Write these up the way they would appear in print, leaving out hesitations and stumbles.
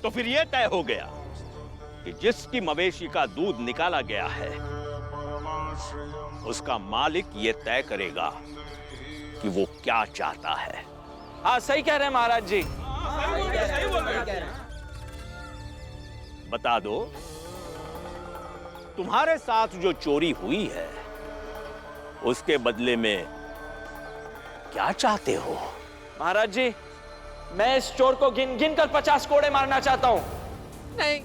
तो फिर यह तय हो गया कि जिसकी मवेशी का दूध निकाला गया है उसका मालिक यह तय करेगा कि वो क्या चाहता है। हाँ सही कह रहे हैं महाराज जी। बता दो, तुम्हारे साथ जो चोरी हुई है उसके बदले में क्या चाहते हो? महाराज जी, मैं इस चोर को गिन गिन कर 50 कोड़े मारना चाहता हूँ। नहीं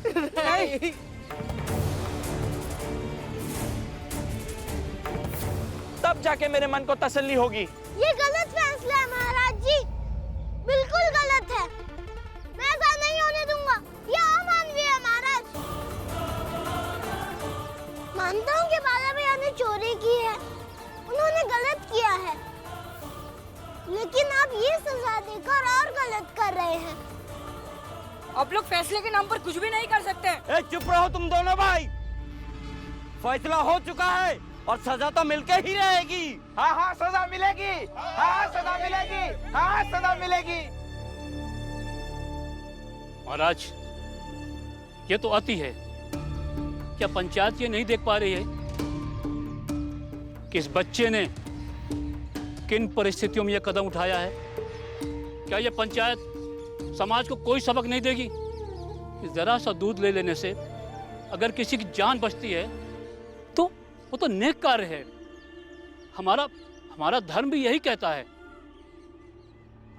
नहीं, तब जाके मेरे मन को तसल्ली होगी। ये गलत फैसला है महाराज जी, बिल्कुल गलत है। मैं ऐसा नहीं होने दूंगा, ये अमानवीय है महाराज। मानता हूँ कि बाला भैया ने चोरी की है, उन्होंने गलत किया है, लेकिन आप ये सजा देकर और गलत कर रहे हैं। आप लोग फैसले के नाम पर कुछ भी नहीं कर सकते। ए, चुप रहो तुम दोनों भाई। फैसला हो चुका है और सजा तो मिलके ही रहेगी। हाँ हाँ सजा मिलेगी, हाँ सजा मिलेगी, हाँ सजा मिलेगी। महाराज, ये तो अति है। क्या पंचायत ये नहीं देख पा रही है कि इस बच्चे ने किन परिस्थितियों में यह कदम उठाया है? क्या यह पंचायत समाज को कोई सबक नहीं देगी कि जरा सा दूध ले लेने से अगर किसी की जान बचती है तो वो तो नेक कार्य है। हमारा धर्म भी यही कहता है।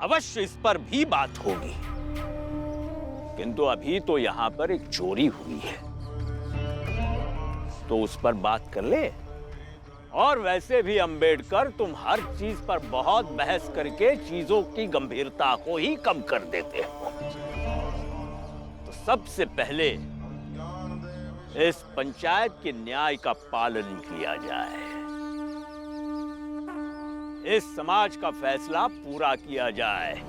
अवश्य इस पर भी बात होगी, किंतु अभी तो यहां पर एक चोरी हुई है तो उस पर बात कर ले। और वैसे भी अंबेडकर, तुम हर चीज पर बहुत बहस करके चीजों की गंभीरता को ही कम कर देते हो। तो सबसे पहले इस पंचायत के न्याय का पालन किया जाए, इस समाज का फैसला पूरा किया जाए।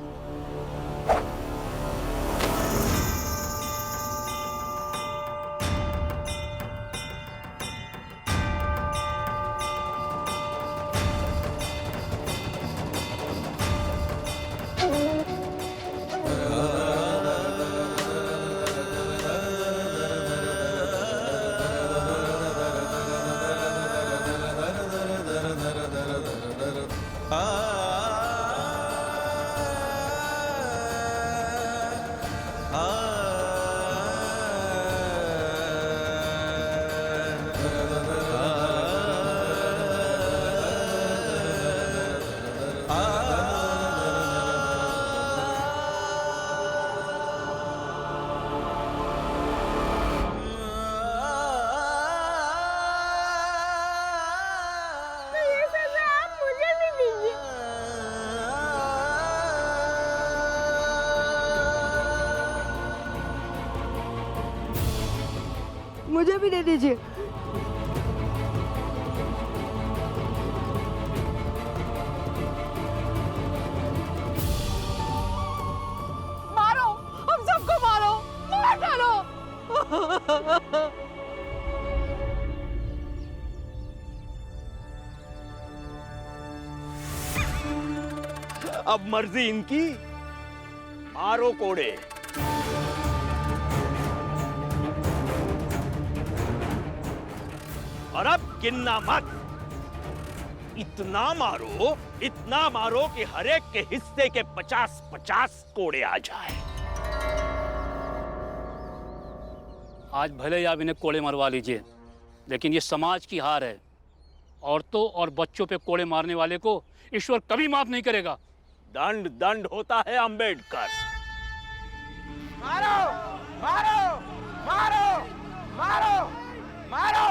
तो ये सजा आप मुझे भी दीजिए। मुझे भी दे दीजिए। मारो, हम सबको मारो, मार डालो। अब मर्जी इनकी, मारो कोड़े। और अब गिनना मत, इतना मारो कि हर एक के हिस्से के 50-50 कोड़े आ जाए। आज भले ही आप इन्हें कोड़े मरवा लीजिए, लेकिन ये समाज की हार है। औरतों और बच्चों पे कोड़े मारने वाले को ईश्वर कभी माफ नहीं करेगा। दंड दंड होता है अंबेडकर। मारो मारो मारो मारो मारो।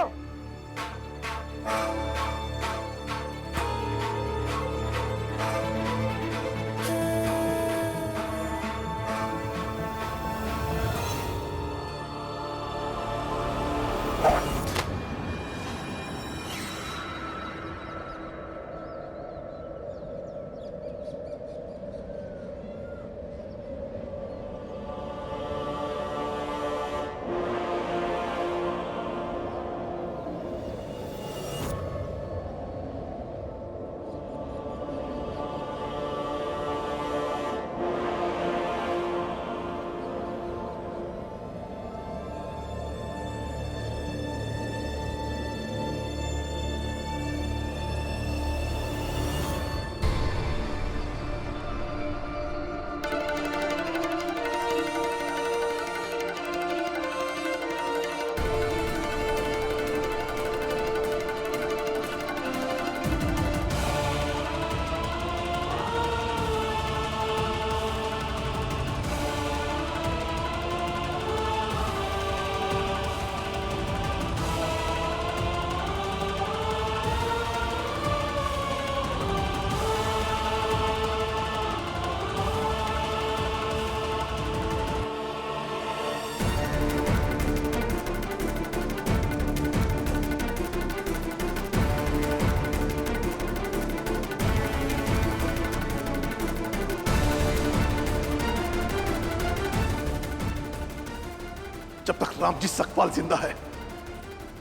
जब तक रामजी सकपाल जिंदा है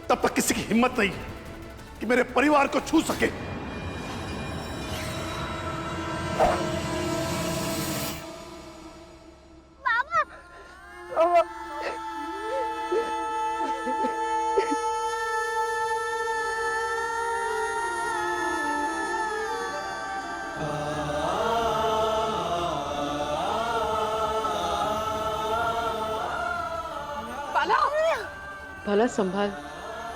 तब तक किसी की हिम्मत नहीं कि मेरे परिवार को छू सके। भला संभाल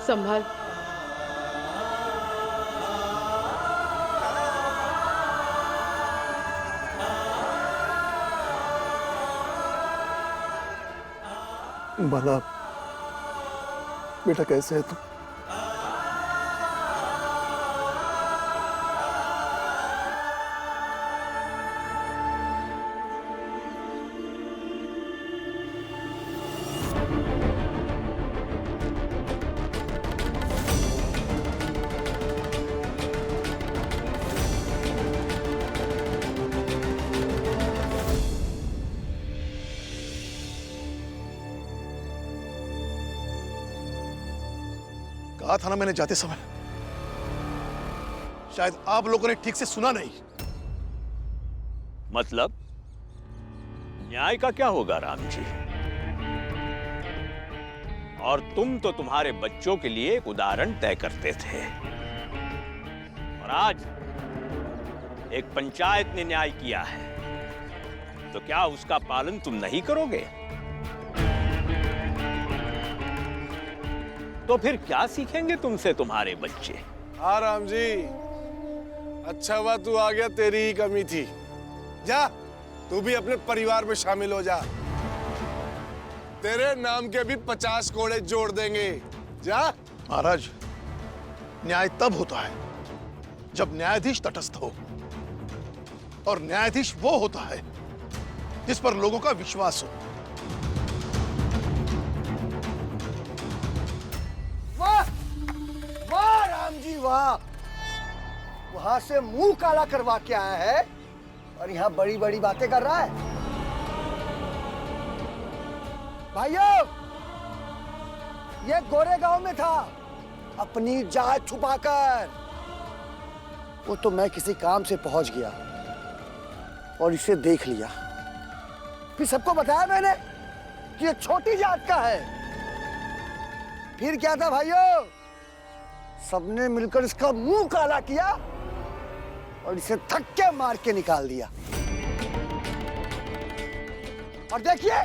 संभाल। बाला, बेटा कैसे है तू? कहा था ना मैंने जाते समय, शायद आप लोगों ने ठीक से सुना नहीं। मतलब न्याय का क्या होगा राम जी? और तुम तो तुम्हारे बच्चों के लिए एक उदाहरण तय करते थे, और आज एक पंचायत ने न्याय किया है, तो क्या उसका पालन तुम नहीं करोगे? तो फिर क्या सीखेंगे तुमसे तुम्हारे बच्चे? हाँ राम जी, अच्छा हुआ तू आ गया, तेरी ही कमी थी। जा तू भी अपने परिवार में शामिल हो जा, तेरे नाम के भी 50 कोड़े जोड़ देंगे। जा। महाराज, न्याय तब होता है जब न्यायाधीश तटस्थ हो, और न्यायाधीश वो होता है जिस पर लोगों का विश्वास हो। वाह राम जी वाह, वहां से मुंह काला करवा के आया है और यहाँ बड़ी बड़ी बातें कर रहा है। भाइयों, ये गोरेगांव में था अपनी जात छुपाकर। वो तो मैं किसी काम से पहुंच गया और इसे देख लिया, फिर सबको बताया मैंने कि ये छोटी जात का है। फिर क्या था भाइयों, सबने मिलकर इसका मुंह काला किया और इसे धक्के मार के निकाल दिया। और देखिए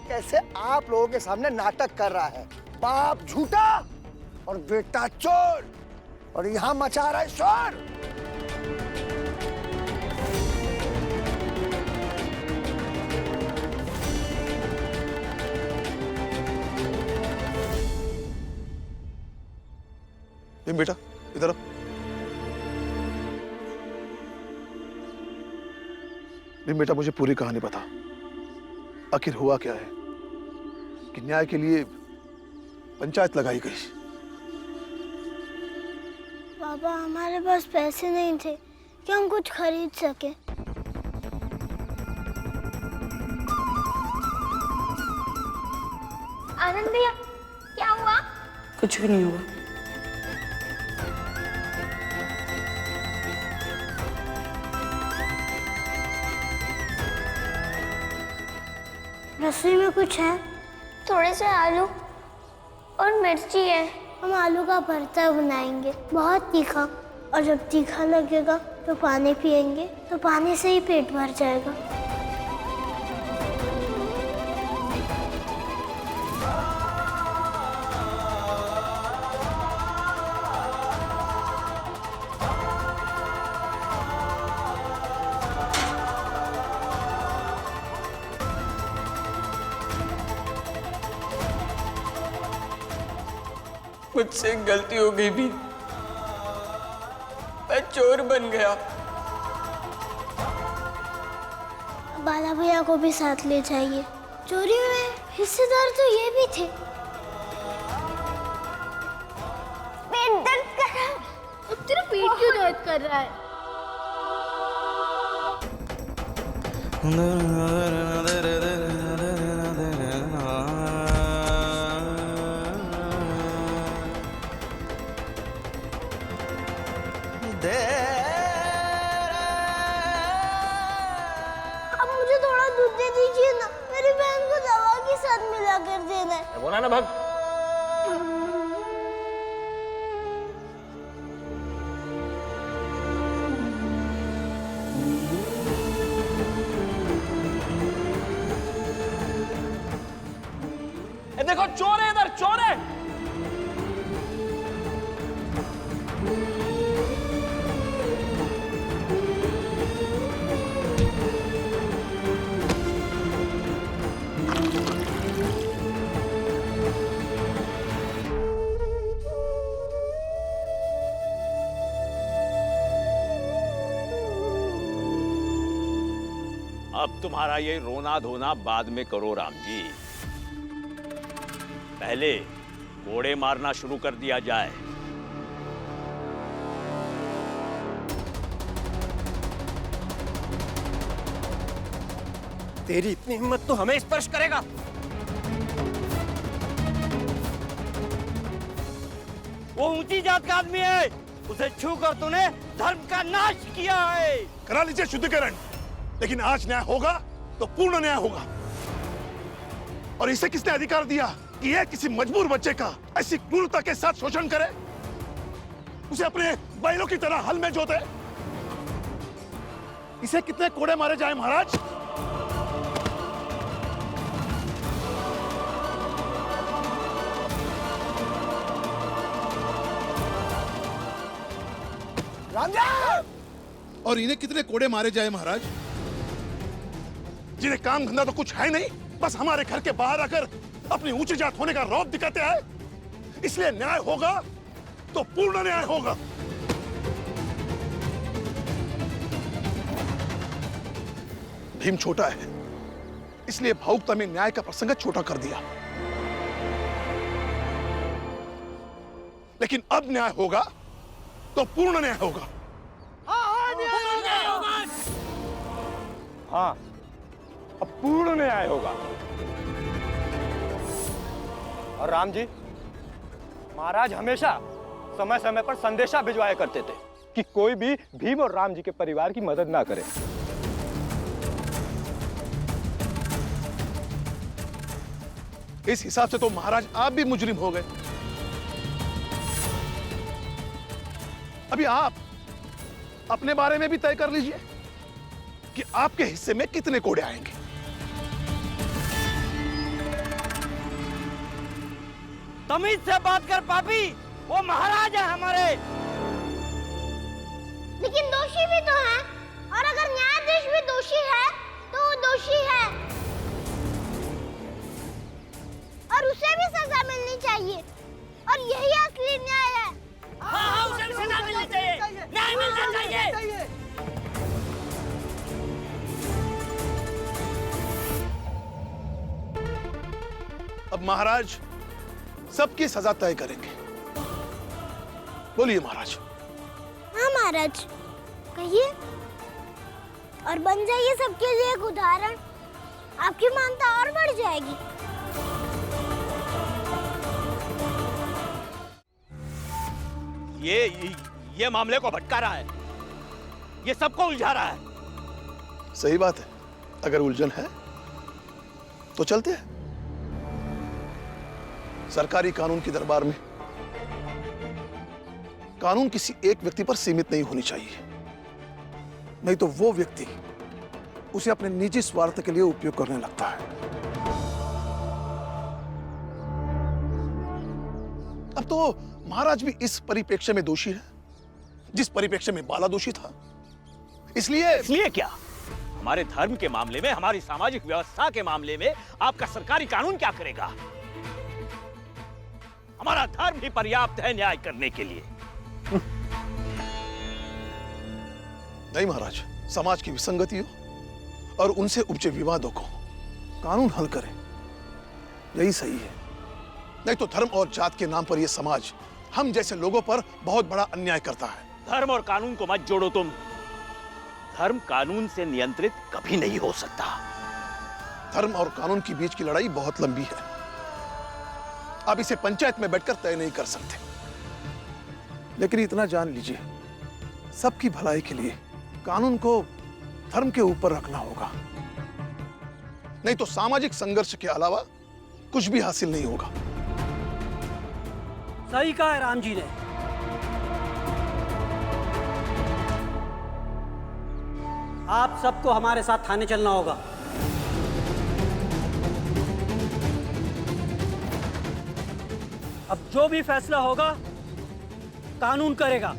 कैसे आप लोगों के सामने नाटक कर रहा है। बाप झूठा और बेटा चोर, और यहां मचा रहा है शोर। बेटा इधर आ। बेटा मुझे पूरी कहानी बता, आखिर हुआ क्या है कि न्याय के लिए पंचायत लगाई गई? पापा, हमारे पास पैसे नहीं थे कि हम कुछ खरीद सके। आनंद भैया, क्या हुआ? कुछ भी नहीं हुआ। रसोई में कुछ है? थोड़े से आलू और मिर्ची है। हम आलू का भरता बनाएंगे, बहुत तीखा, और जब तीखा लगेगा तो पानी पिएंगे, तो पानी से ही पेट भर जाएगा। मुझसे गलती हो गई भी, मैं चोर बन गया। बाला भैया को भी साथ ले जाइए। चोरी में हिस्सेदार तो ये भी थे। पेट दर्द कर रहा है। अब तेरा पेट क्यों दर्द कर रहा है? होना ना भग। देखो चोर है, इधर चोर है। अब तुम्हारा ये रोना धोना बाद में करो राम जी, पहले कोड़े मारना शुरू कर दिया जाए। तेरी इतनी हिम्मत तो हमें स्पर्श करेगा? वो ऊंची जात का आदमी है, उसे छू कर तूने धर्म का नाश किया है। करा लीजिए शुद्धिकरण, लेकिन आज न्याय होगा तो पूर्ण न्याय होगा। और इसे किसने अधिकार दिया कि यह किसी मजबूर बच्चे का ऐसी क्रूरता के साथ शोषण करे, उसे अपने बैलों की तरह हल में जोते? इसे कितने कोड़े मारे जाए महाराज? और इन्हें कितने कोड़े मारे जाए महाराज, जिन्हें काम धंधा तो कुछ है नहीं, बस हमारे घर के बाहर आकर अपनी ऊंची जात होने का रौब दिखाते हैं। इसलिए न्याय होगा तो पूर्ण न्याय होगा। भीम छोटा है, इसलिए भावुकता में न्याय का प्रसंग छोटा कर दिया, लेकिन अब न्याय होगा तो पूर्ण न्याय होगा। हाँ, अब पूर्ण न्याय होगा। और राम जी, महाराज हमेशा समय समय पर संदेशा भिजवाया करते थे कि कोई भी भीम और राम जी के परिवार की मदद ना करे। इस हिसाब से तो महाराज आप भी मुजरिम हो गए। अभी आप अपने बारे में भी तय कर लीजिए कि आपके हिस्से में कितने कोड़े आएंगे। तमीज से बात कर पापी, वो महाराज है हमारे। लेकिन दोषी भी तो है, और अगर न्यायाधीश भी दोषी है तो वो दोषी है, और उसे भी सजा मिलनी चाहिए, और यही असली न्याय है। हाँ, उसे भी सजा मिलनी चाहिए, न्याय मिलना चाहिए। अब महाराज सबकी सजा तय करेंगे। बोलिए महाराज। हाँ महाराज, कहिए, और बन जाइए सबके लिए एक उदाहरण। आपकी मानता और बढ़ जाएगी। ये मामले को भटका रहा है, ये सबको उलझा रहा है। सही बात है, अगर उलझन है तो चलते हैं। सरकारी कानून के दरबार में कानून किसी एक व्यक्ति पर सीमित नहीं होनी चाहिए, नहीं तो वो व्यक्ति उसे अपने निजी स्वार्थ के लिए उपयोग करने लगता है। अब तो महाराज भी इस परिप्रेक्ष्य में दोषी है जिस परिप्रेक्ष्य में बाला दोषी था। इसलिए क्या? हमारे धर्म के मामले में, हमारी सामाजिक व्यवस्था के मामले में आपका सरकारी कानून क्या करेगा? हमारा धर्म ही पर्याप्त है न्याय करने के लिए। नहीं महाराज, समाज की विसंगतियों और उनसे उपजे विवादों को कानून हल करे, यही सही है। नहीं तो धर्म और जात के नाम पर यह समाज हम जैसे लोगों पर बहुत बड़ा अन्याय करता है। धर्म और कानून को मत जोड़ो तुम। धर्म कानून से नियंत्रित कभी नहीं हो सकता। धर्म और कानून के बीच की लड़ाई बहुत लंबी है, आप इसे पंचायत में बैठकर तय नहीं कर सकते। लेकिन इतना जान लीजिए, सबकी भलाई के लिए कानून को धर्म के ऊपर रखना होगा, नहीं तो सामाजिक संघर्ष के अलावा कुछ भी हासिल नहीं होगा। सही कहा है राम जी ने। आप सबको हमारे साथ थाने चलना होगा। अब जो भी फैसला होगा कानून करेगा।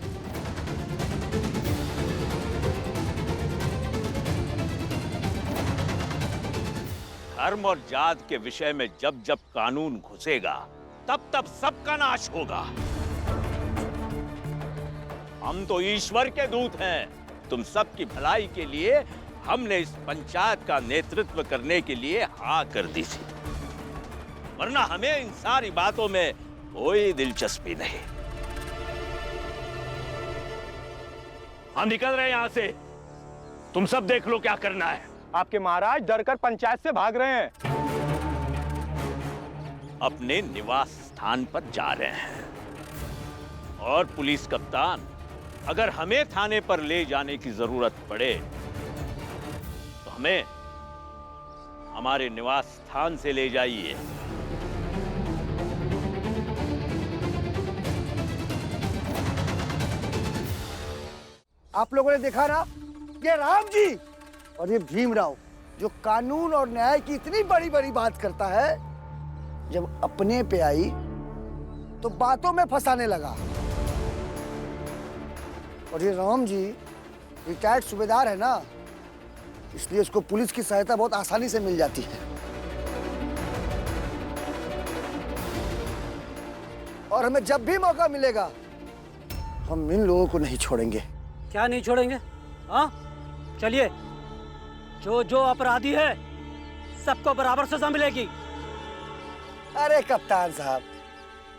धर्म और जात के विषय में जब जब कानून घुसेगा तब तब सबका नाश होगा। हम तो ईश्वर के दूत हैं। तुम सबकी भलाई के लिए हमने इस पंचायत का नेतृत्व करने के लिए हाँ कर दी थी, वरना हमें इन सारी बातों में कोई दिलचस्पी नहीं। हम निकल रहे हैं यहां से, तुम सब देख लो क्या करना है। आपके महाराज डरकर पंचायत से भाग रहे हैं। अपने निवास स्थान पर जा रहे हैं। और पुलिस कप्तान, अगर हमें थाने पर ले जाने की जरूरत पड़े तो हमें हमारे निवास स्थान से ले जाइए। आप लोगों ने देखा ना, ये राम जी और ये भीमराव जो कानून और न्याय की इतनी बड़ी बड़ी बात करता है, जब अपने पे आई तो बातों में फंसाने लगा। और ये राम जी रिटायर्ड सूबेदार है ना, इसलिए उसको पुलिस की सहायता बहुत आसानी से मिल जाती है। और हमें जब भी मौका मिलेगा हम इन लोगों को नहीं छोड़ेंगे। क्या नहीं छोड़ेंगे? हाँ, चलिए, जो जो अपराधी है सबको बराबर सजा मिलेगी। अरे कप्तान साहब,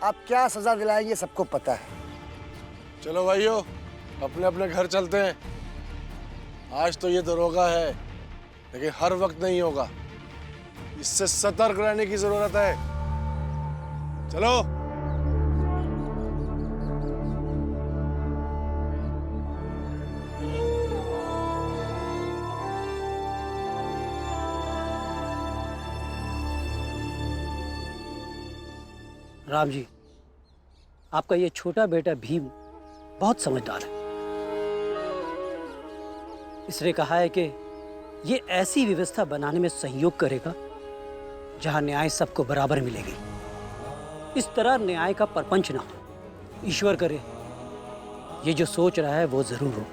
आप क्या सजा दिलाएंगे सबको पता है। चलो भाइयों, अपने अपने घर चलते हैं। आज तो ये दरोगा है, लेकिन हर वक्त नहीं होगा। इससे सतर्क रहने की जरूरत है। चलो। राम जी, आपका ये छोटा बेटा भीम बहुत समझदार है। इसने कहा है कि ये ऐसी व्यवस्था बनाने में सहयोग करेगा जहां न्याय सबको बराबर मिलेगी। इस तरह न्याय का परपंच ना हो। ईश्वर करे ये जो सोच रहा है वो जरूर हो।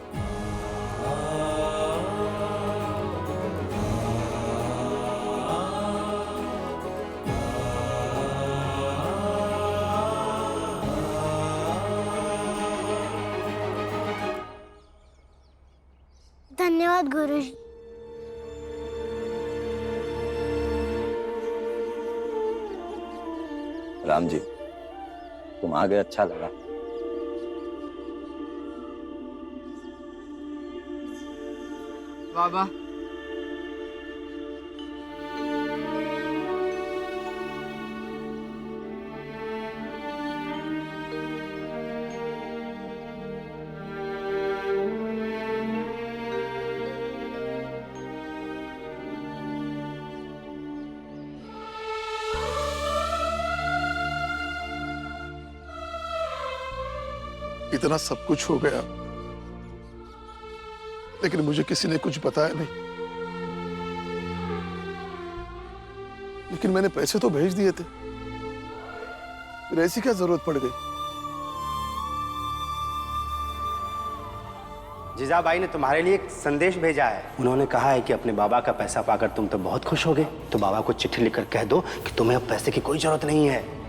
धन्यवाद गुरुजी। राम जी, तुम आ गए, अच्छा लगा। बाबा, इतना सब कुछ हो गया, लेकिन मुझे किसी ने कुछ बताया नहीं। लेकिन मैंने पैसे तो भेज दिए थे, फिर ऐसी क्या जरूरत पड़ गई? जीजाबाई ने तुम्हारे लिए एक संदेश भेजा है। उन्होंने कहा है कि अपने बाबा का पैसा पाकर तुम तो बहुत खुश होगे, तो बाबा को चिट्ठी लिखकर कह दो कि तुम्हें अब पैसे की कोई जरूरत नहीं है।